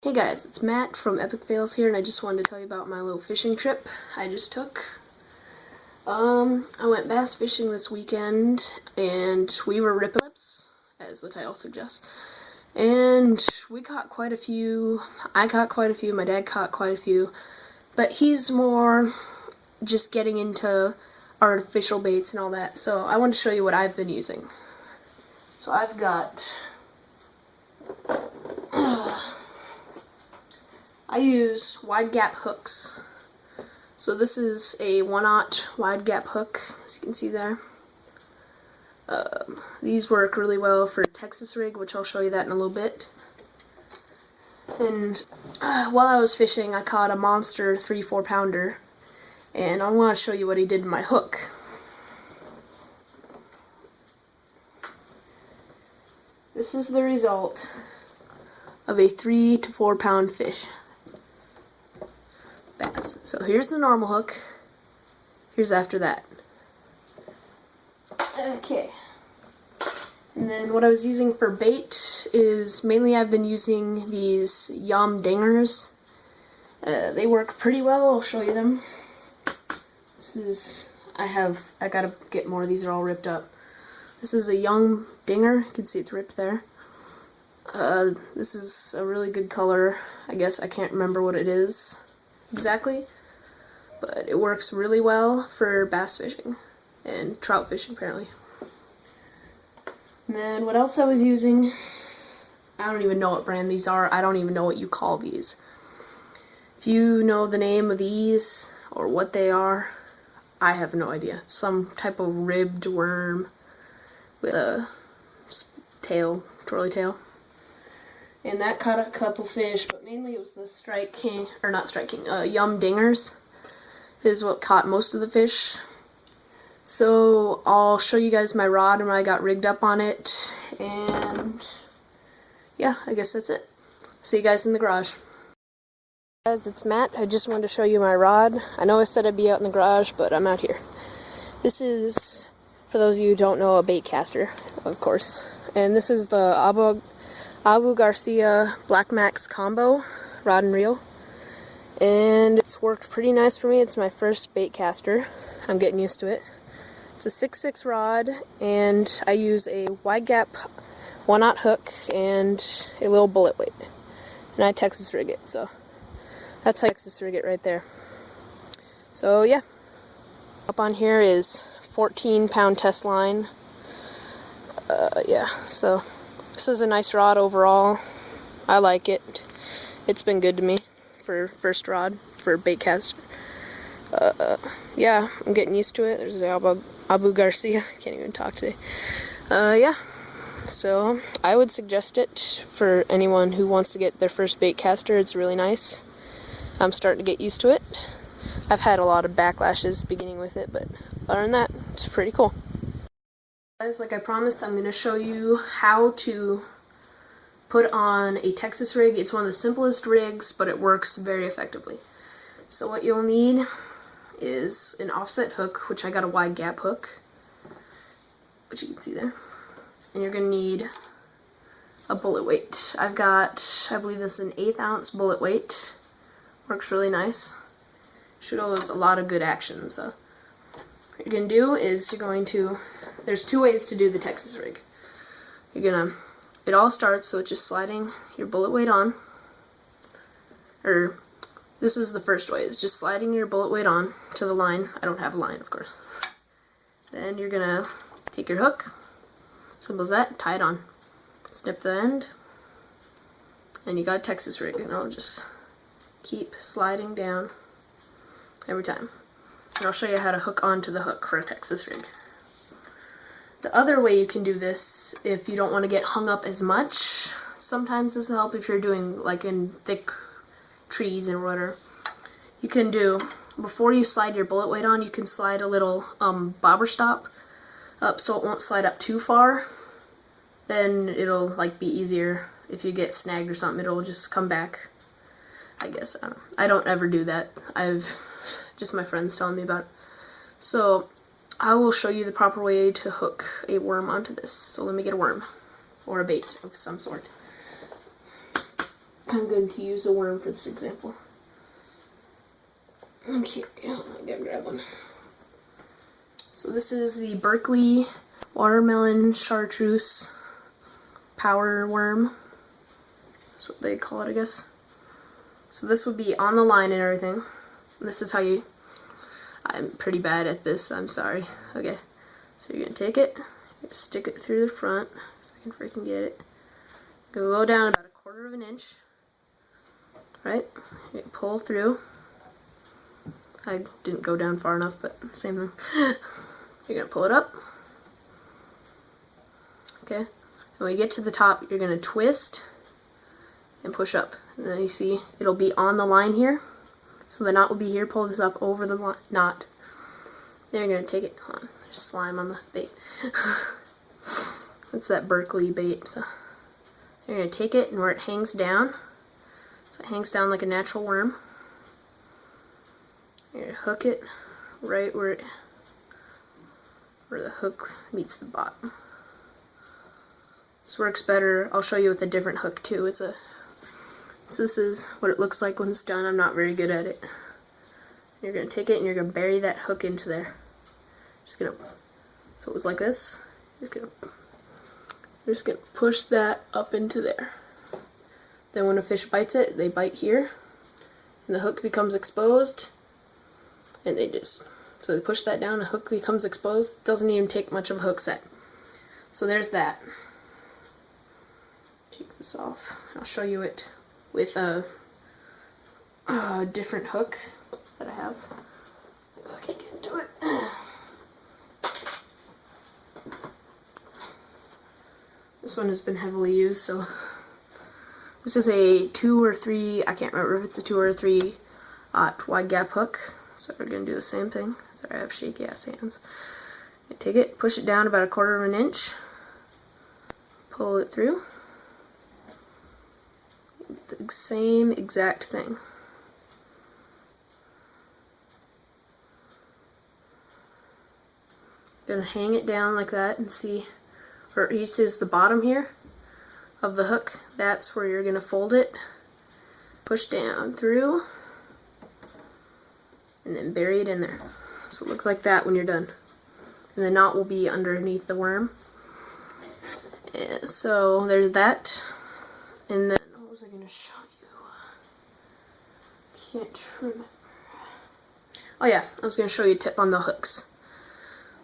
Hey guys, it's Matt from Epic Fails here, and I just wanted to tell you about my little fishing trip I just took. I went bass fishing this weekend, and we were Rippin Lips, as the title suggests. And we caught quite a few. I caught quite a few, my dad caught quite a few, but he's more just getting into artificial baits and all that, so I want to show you what I've been using. So I've got I use wide gap hooks. So this is a 1/0 wide gap hook, as you can see there. These work really well for Texas rig, which I'll show you that in a little bit. And while I was fishing, I caught a monster 3-4 pounder, and I want to show you what he did to my hook. This is the result of a 3 to 4 pound fish. Bass. So here's the normal hook. Here's after that. Okay. And then what I was using for bait is mainly I've been using these Yum dingers. They work pretty well. I'll show you them. This is I gotta get more. These are all ripped up. This is a Yum dinger. You can see it's ripped there. This is a really good color. I guess I can't remember what it is exactly, but it works really well for bass fishing and trout fishing apparently. And then what else I was using, I don't even know what brand these are. I don't even know what you call these. If you know the name of these or what they are, I have no idea. Some type of ribbed worm with a tail, twirly tail. And that caught a couple fish, but mainly it was the Strike King, or not Strike King, Yum dingers is what caught most of the fish. So I'll show you guys my rod and when I got rigged up on it, and yeah, I guess that's it. See you guys in the garage. Guys, it's Matt. I just wanted to show you my rod. I know I said I'd be out in the garage, but I'm out here. This is, for those of you who don't know, a bait caster, of course. And this is the Abu Garcia Black Max combo rod and reel, and it's worked pretty nice for me. It's my first bait caster. I'm getting used to it. It's a 6/6 rod, and I use a wide gap 1/0 hook and a little bullet weight, and I Texas rig it. So that's how I Texas rig it right there. So yeah, up on here is 14-pound test line. Yeah, so this is a nice rod overall. I like it. It's been good to me for first rod for bait caster. Yeah, I'm getting used to it. There's the Abu Garcia. I can't even talk today. Yeah, so I would suggest it for anyone who wants to get their first bait caster. It's really nice. I'm starting to get used to it. I've had a lot of backlashes beginning with it, but other than that, it's pretty cool. Guys, like I promised, I'm going to show you how to put on a Texas rig. It's one of the simplest rigs, but it works very effectively. So what you'll need is an offset hook, which I got a wide gap hook, which you can see there. And you're going to need a bullet weight. I've got, I believe this is an 1/8 ounce bullet weight. Works really nice. Shows a lot of good action. So what you're going to do is there's two ways to do the Texas rig. It all starts, so it's just sliding your bullet weight on, or this is the first way, it's just sliding your bullet weight on to the line. I don't have a line, of course. Then you're gonna take your hook, simple as that, tie it on, snip the end, and you got a Texas rig, and I'll just keep sliding down every time. And I'll show you how to hook onto the hook for a Texas rig. The other way you can do this, if you don't want to get hung up as much, sometimes this will help if you're doing like in thick trees and whatever. You can do, before you slide your bullet weight on, you can slide a little bobber stop up so it won't slide up too far. Then it'll like be easier if you get snagged or something. It'll just come back, I guess. I don't ever do that. Just my friends telling me about it. So I will show you the proper way to hook a worm onto this. So let me get a worm, or a bait of some sort. I'm going to use a worm for this example. Okay, I gotta grab one. So this is the Berkeley watermelon chartreuse power worm. That's what they call it, I guess. So this would be on the line and everything. This is how you... I'm pretty bad at this, I'm sorry. Okay, so you're gonna take it, stick it through the front, if I can freaking get it. Go down about 1/4 of an inch, right? You pull through. I didn't go down far enough, but same thing. You're gonna pull it up. Okay, and when you get to the top, you're gonna twist and push up. And then you see it'll be on the line here. So the knot will be here. Pull this up over the knot. Then you're gonna take it. Hold on, there's slime on the bait. It's that Berkeley bait. So you're gonna take it, and where it hangs down, so it hangs down like a natural worm. You're gonna hook it right where the hook meets the bottom. This works better. I'll show you with a different hook too. So this is what it looks like when it's done. I'm not very good at it. You're gonna take it and you're gonna bury that hook into there. So it was like this. You're just gonna push that up into there. Then when a fish bites it, they bite here, and the hook becomes exposed, and so they push that down, the hook becomes exposed. It doesn't even take much of a hook set. So there's that. Take this off. I'll show you it with a different hook that I have. If I can get to it. This one has been heavily used, so this is a 2 or 3, I can't remember if it's a 2 or 3 wide gap hook. So we're going to do the same thing. Sorry, I have shaky ass hands. You take it, push it down about 1/4 of an inch, pull it through. The same exact thing. Gonna hang it down like that and see where it reaches the bottom here of the hook. That's where you're gonna fold it, push down through, and then bury it in there. So it looks like that when you're done. And the knot will be underneath the worm. And so there's that. And then what was I gonna show you? Can't remember. Oh yeah, I was gonna show you a tip on the hooks.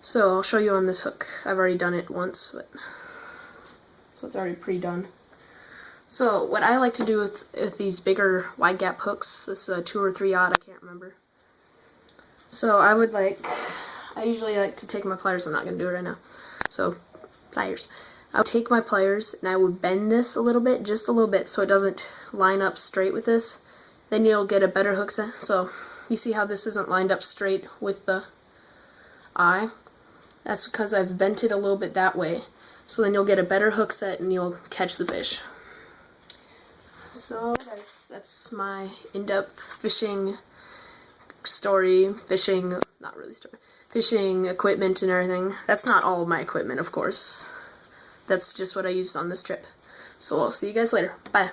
So I'll show you on this hook. I've already done it once, so it's already pre-done. So what I like to do with these bigger wide gap hooks, this is a 2 or 3 I can't remember. So I usually like to take my pliers. I'm not gonna do it right now. So pliers. I would take my pliers and I would bend this a little bit, just a little bit, so it doesn't line up straight with this. Then you'll get a better hook set. So you see how this isn't lined up straight with the eye? That's because I've bent it a little bit that way. So then you'll get a better hook set and you'll catch the fish. So that's my in-depth fishing story, fishing equipment and everything. That's not all of my equipment, of course. That's just what I used on this trip. So I'll see you guys later. Bye.